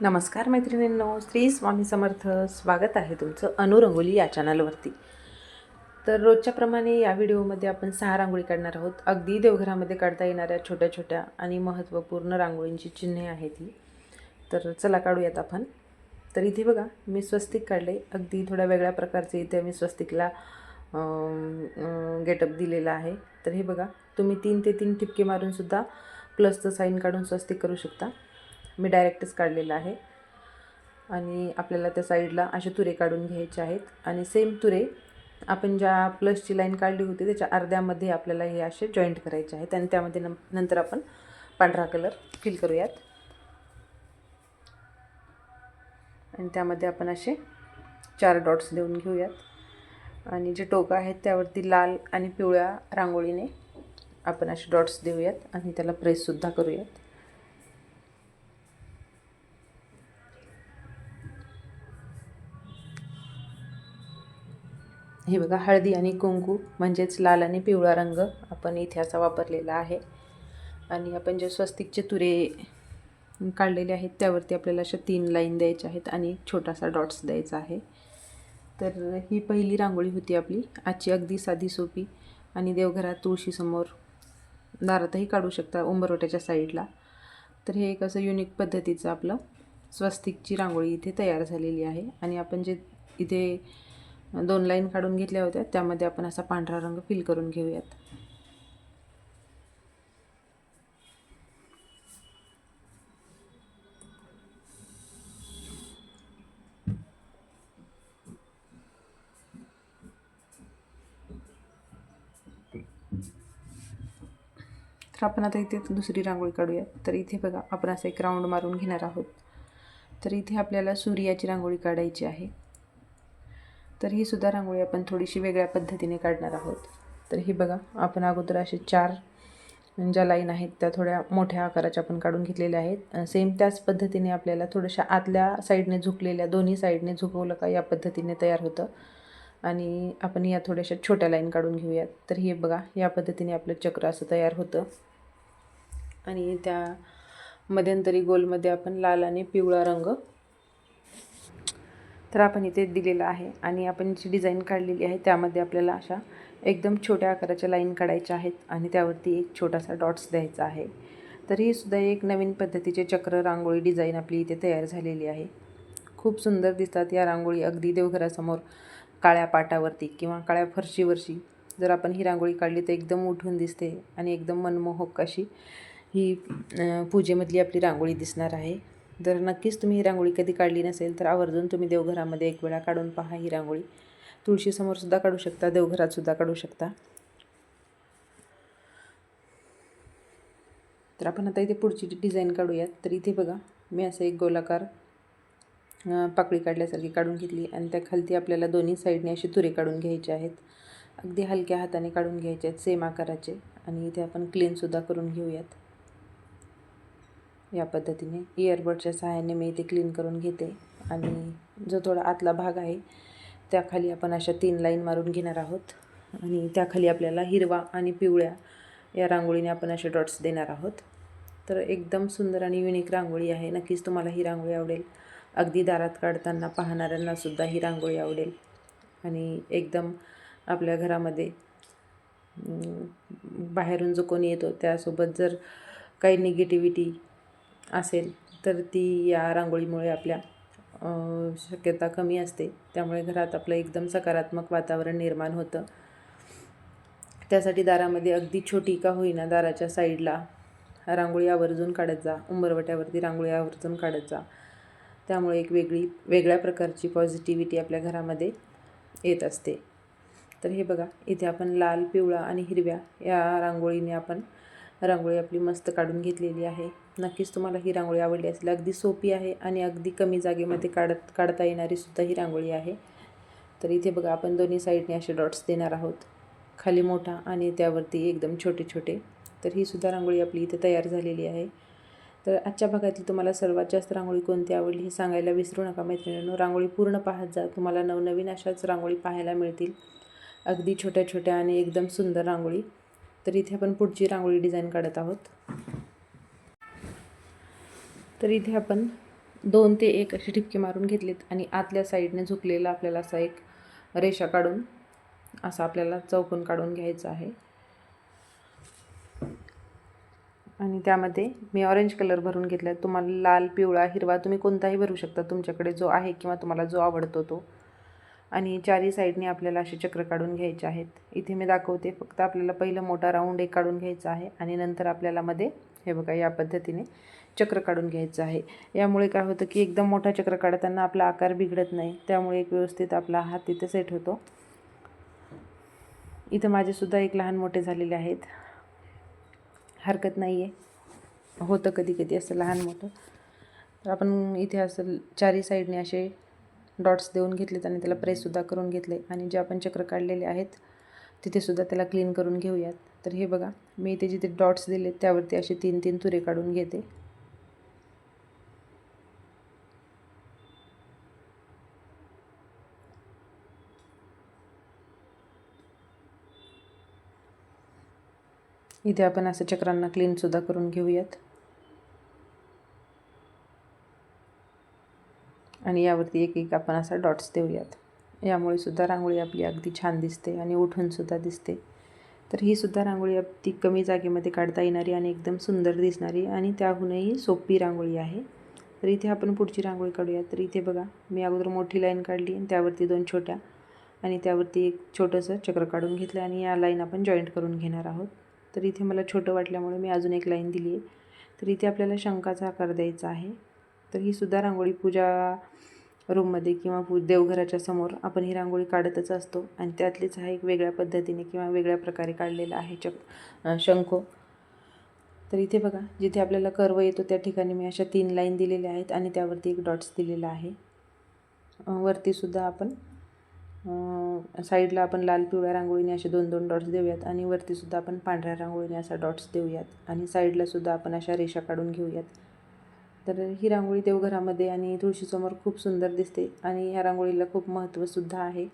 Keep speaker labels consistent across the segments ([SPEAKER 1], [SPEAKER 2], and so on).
[SPEAKER 1] नमस्कार मैत्रिणींनो, श्री स्वामी समर्थ. स्वागत आहे तुमचं अनुरंगोली या चॅनलवरती. तर रोजच्याप्रमाणे या व्हिडिओमध्ये आपण 6 रांगोळी काढणार आहोत. अगदी देवघरामध्ये काढता येणाऱ्या छोट्या छोट्या आणि महत्त्वपूर्ण रांगोळींची चिन्हे आहेत ही. तर चला काढूयात आपण. तर इथे बघा, मी स्वस्तिक काढले. अगदी थोड्या वेगळ्या प्रकारचे इथे मी स्वस्तिकला गेटअप दिलेला आहे. तर हे बघा, तुम्ही 3 ते 3 ठिपके मारूनसुद्धा प्लसचं साईन काढून स्वस्तिक करू शकता. मी डायरेक्टच काढलेला आहे. आणि आपल्याला त्या साईडला असे तुरे काढून घ्यायचे आहेत. आणि सेम तुरे आपण ज्या प्लसची लाईन काढली होती त्याच्या अर्ध्यामध्ये आपल्याला हे असे जॉईंट करायचे आहेत. आणि त्यामध्ये नंतर आपण पांढरा कलर फिल करूयात. आणि त्यामध्ये आपण असे 4 डॉट्स देऊन घेऊयात. आणि जे टोकं आहेत त्यावरती लाल आणि पिवळ्या रांगोळीने आपण असे डॉट्स देऊयात आणि त्याला प्रेससुद्धा करूयात. हे बघा, हळदी आणि कुंकू म्हणजेच लाल आणि पिवळा रंग आपण इथे असा वापरलेला आहे. आणि आपण जे स्वस्तिकचे तुरे काढलेले आहेत त्यावरती आपल्याला अशा 3 लाईन द्यायच्या आहेत आणि छोटासा डॉट्स द्यायचा आहे. तर ही पहिली रांगोळी होती आपली आजची, अगदी साधी सोपी. आणि देवघरात, तुळशीसमोर, दारातही काढू शकता उंबरवट्याच्या साईडला. तर हे एक असं युनिक पद्धतीचं आपलं स्वस्तिकची रांगोळी इथे तयार झालेली आहे. आणि आपण जे इथे 2 लाईन काढून घेतल्या होत्या त्यामध्ये आपण असा पांढरा रंग फिल करून घेऊयात. तर आपण आता इथे दुसरी रांगोळी काढूयात. तर इथे बघा, आपण असं एक राऊंड मारून घेणार आहोत. तर इथे आपल्याला सूर्याची रांगोळी काढायची आहे. तर ही सुद्धा रांगोळी आपण थोडीशी वेगळ्या पद्धतीने काढणार आहोत. तर ही बघा, आपण अगोदर असे 4 ज्या लाईन आहेत त्या थोड्या मोठ्या आकाराच्या आपण काढून घेतलेल्या आहेत. सेम त्याच पद्धतीने आपल्याला थोड्याशा आतल्या साईडने झुकलेल्या, दोन्ही साईडने झुकवलं का या पद्धतीने तयार होतं. आणि आपण या थोड्याशा छोट्या लाईन काढून घेऊयात. तर हे बघा, या पद्धतीने आपलं चक्र असं तयार होतं. आणि त्या मध्यंतरी गोलमध्ये आपण लाल आणि पिवळा रंग तर आपण इथे दिलेला आहे. आणि आपण जी डिझाईन काढलेली आहे त्यामध्ये आपल्याला अशा एकदम छोट्या आकाराच्या लाईन काढायच्या आहेत आणि त्यावरती एक छोटासा डॉट्स द्यायचा आहे. तर ही सुद्धा एक नवीन पद्धतीचे चक्र रांगोळी डिझाईन आपली इथे तयार झालेली आहे. खूप सुंदर दिसतात या रांगोळी. अगदी देवघरासमोर काळ्या पाटावरती किंवा काळ्या फरशीवरची जर आपण ही रांगोळी काढली तर एकदम उठून दिसते आणि एकदम मनमोहक अशी ही पूजेमधली आपली रांगोळी दिसणार आहे. जर नक्कीच तुम्ही ही रांगोळी कधी काढली नसेल तर आवर्जून तुम्ही देवघरामध्ये एक वेळा काढून पहा ही रांगोळी. तुळशीसमोरसुद्धा काढू शकता, देवघरातसुद्धा काढू शकता. तर आपण आता इथे पुढची डिझाईन काढूयात. तर इथे बघा, मी असं एक गोलाकार पाकळी काढल्यासारखी काढून घेतली. आणि त्या खालती आपल्याला दोन्ही साईडने असे तुरे काढून घ्यायचे आहेत. अगदी हलक्या हाताने काढून घ्यायचे आहेत, सेम आकाराचे. आणि इथे आपण क्लीनसुद्धा करून घेऊयात. या पद्धतीने इयरबडच्या सहाय्याने मी इथे क्लीन करून घेते. आणि जो थोडा आतला भाग आहे त्याखाली आपण अशा 3 लाईन मारून घेणार आहोत. आणि त्याखाली आपल्याला हिरवा आणि पिवळ्या या रांगोळीने आपण असे डॉट्स देणार आहोत. तर एकदम सुंदर आणि युनिक रांगोळी आहे. नक्कीच तुम्हाला ही रांगोळी आवडेल. अगदी दारात काढताना पाहणाऱ्यांनासुद्धा ही रांगोळी आवडेल. आणि एकदम आपल्या घरामध्ये बाहेरून जो कोणी येतो त्यासोबत जर काही निगेटिव्हिटी असेल तर ती या रांगोळीमुळे आपल्या शक्यता कमी असते. त्यामुळे घरात आपलं एकदम सकारात्मक वातावरण निर्माण होतं. त्यासाठी दारामध्ये अगदी छोटी का होईना दाराच्या साईडला रांगोळी आवर्जून काढत जा. उंबरवट्यावरती रांगोळी आवर्जून काढत जा. त्यामुळे एक वेगळ्या प्रकारची पॉझिटिव्हिटी आपल्या घरामध्ये येत असते. तर हे बघा, इथे आपण लाल, पिवळा आणि हिरव्या या रांगोळीने आपण रांगोळी आपली मस्त काढून घेतलेली आहे. नक्कीच तुम्हाला ही रांगोळी आवडली असेल. अगदी सोपी आहे आणि अगदी कमी जागेमध्ये काढता येणारी सुद्धा ही रांगोळी आहे. तर इथे बघा, आपण दोन्ही साईडने असे डॉट्स देणार आहोत, खाली मोठा आणि त्यावरती एकदम छोटे छोटे. तर ही सुद्धा रांगोळी आपली इथे तयार झालेली आहे. तर आजच्या भागातली तुम्हाला सर्वात जास्त रांगोळी कोणती आवडली हे सांगायला विसरू नका मैत्रिणींनो. रांगोळी पूर्ण पाहत जा, तुम्हाला नवनवीन अशाच रांगोळी पाहायला मिळतील. अगदी छोट्या छोट्या आणि एकदम सुंदर रांगोळी. तर इथे आपण पुढची रांगोळी डिझाईन काढत आहोत. तर इथे आपण 2 ते 1 असे ठिपके मारून घेतलेत आणि आतल्या साईडने झुकलेला आपल्याला असा एक रेषा काढून असा आपल्याला चौकोन काढून घ्यायचा आहे. आणि त्यामध्ये मी ऑरेंज कलर भरून घेतला आहे. तुम्हाला लाल, पिवळा, हिरवा तुम्ही कोणताही भरू शकता तुमच्याकडे जो आहे किंवा तुम्हाला जो आवडतो तो. आणि चारही साईडने आपल्याला असे चक्र काढून घ्यायचे आहेत. इथे मी दाखवते, फक्त आपल्याला पहिलं मोठा राऊंड एक काढून घ्यायचा आहे आणि नंतर आपल्याला मध्ये हे बघा या पद्धतीने चक्र काढून घ्यायचं आहे. यामुळे काय होतं की एकदम मोठा चक्र काढताना आपला आकार बिघडत नाही, त्यामुळे एक व्यवस्थित आपला हात तिथे सेट होतो. इथं माझेसुद्धा एक लहान मोठे झालेले आहेत, हरकत नाही आहे, होतं कधी कधी असं लहान मोठं. तर आपण इथे असं चारही साईडने असे डॉट्स देऊन घेतलेत आणि त्याला प्रेससुद्धा करून घेतले आणि जे आपण चक्र काढलेले आहेत तिथेसुद्धा त्याला क्लीन करून घेऊयात. तर हे बघा, मी इथे जिथे डॉट्स दिलेत त्यावरती असे 3-3 तुरे काढून घेते. इथे आपण असं चक्रांना क्लीनसुद्धा करून घेऊयात आणि यावरती एक एक आपण असा डॉट्स देऊयात. यामुळे सुद्धा रांगोळी आपली अगदी छान दिसते आणि उठूनसुद्धा दिसते. तर ही सुद्धा रांगोळी अगदी कमी जागेमध्ये काढता येणारी आणि एकदम सुंदर दिसणारी आणि त्याहूनही सोपी रांगोळी आहे. तर इथे आपण पुढची रांगोळी काढूया. तर इथे बघा, मी अगोदर मोठी लाईन काढली आणि त्यावरती 2 छोट्या आणि त्यावरती एक छोटंसं चक्र काढून घेतलं आणि या लाईन आपण जॉईंट करून घेणार आहोत. तर इथे मला छोटं वाटल्यामुळे मी अजून एक लाईन दिली आहे. तर इथे आपल्याला शंखाचा आकार द्यायचा आहे. तर ही सुद्धा रांगोळी पूजा रूममध्ये किंवा देवघराच्या समोर आपण ही रांगोळी काढतच असतो आणि त्यातलीच हा एक वेगळ्या पद्धतीने किंवा वेगळ्या प्रकारे काढलेला आहे शंख. तर इथे बघा, जिथे आपल्याला कर्व येतो त्या ठिकाणी मी अशा 3 लाईन दिलेल्या आहेत आणि त्यावरती एक डॉट्स दिलेला आहे. वरतीसुद्धा आपण साईडला आपण लाल पिवळ्या रांगोळीने असे 2-2 डॉट्स देऊयात आणि वरतीसुद्धा आपण पांढऱ्या रांगोळीने असा डॉट्स देऊयात आणि साईडलासुद्धा आपण अशा रेषा काढून घेऊयात. तर ही रांगोळी देवघरामध्ये आणि तुळशीसमोर खूप सुंदर दिसते आणि ह्या रांगोळीला खूप महत्त्वसुद्धा आहे.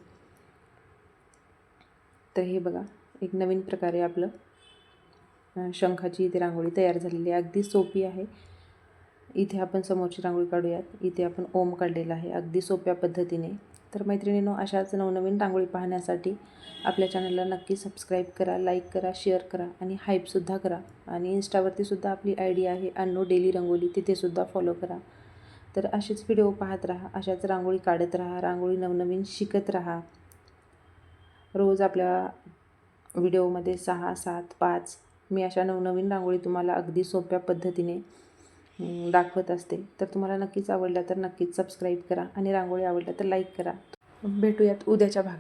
[SPEAKER 1] तर हे बघा, एक नवीन प्रकारे आपलं शंखाची इथे रांगोळी तयार झालेली आहे. अगदी सोपी आहे. इथे आपण समोरची रांगोळी काढूयात. इथे आपण ओम काढलेला आहे अगदी सोप्या पद्धतीने. तर मैत्रिणींनो, अशाच नवनवीन रांगोळी पाहण्यासाठी आपल्या चॅनलला नक्की सबस्क्राईब करा, लाईक करा, शेअर करा आणि हाईपसुद्धा करा. आणि इंस्टावरतीसुद्धा आपली ID आहे अन्नू डेली रंगोली, तिथेसुद्धा फॉलो करा. तर असेच व्हिडिओ पाहत राहा, अशाच रांगोळी काढत राहा, रांगोळी नवनवीन शिकत राहा. रोज आपल्या व्हिडिओमध्ये 6, 7, 5 मी अशा नवनवीन रांगोळी तुम्हाला अगदी सोप्या पद्धतीने दाखवत असते. तर तुम्हाला नक्कीच आवडल्या तर नक्कीच सबस्क्राईब करा आणि रांगोळी आवडल्या तर लाईक करा. भेटूयात उद्याच्या भागात.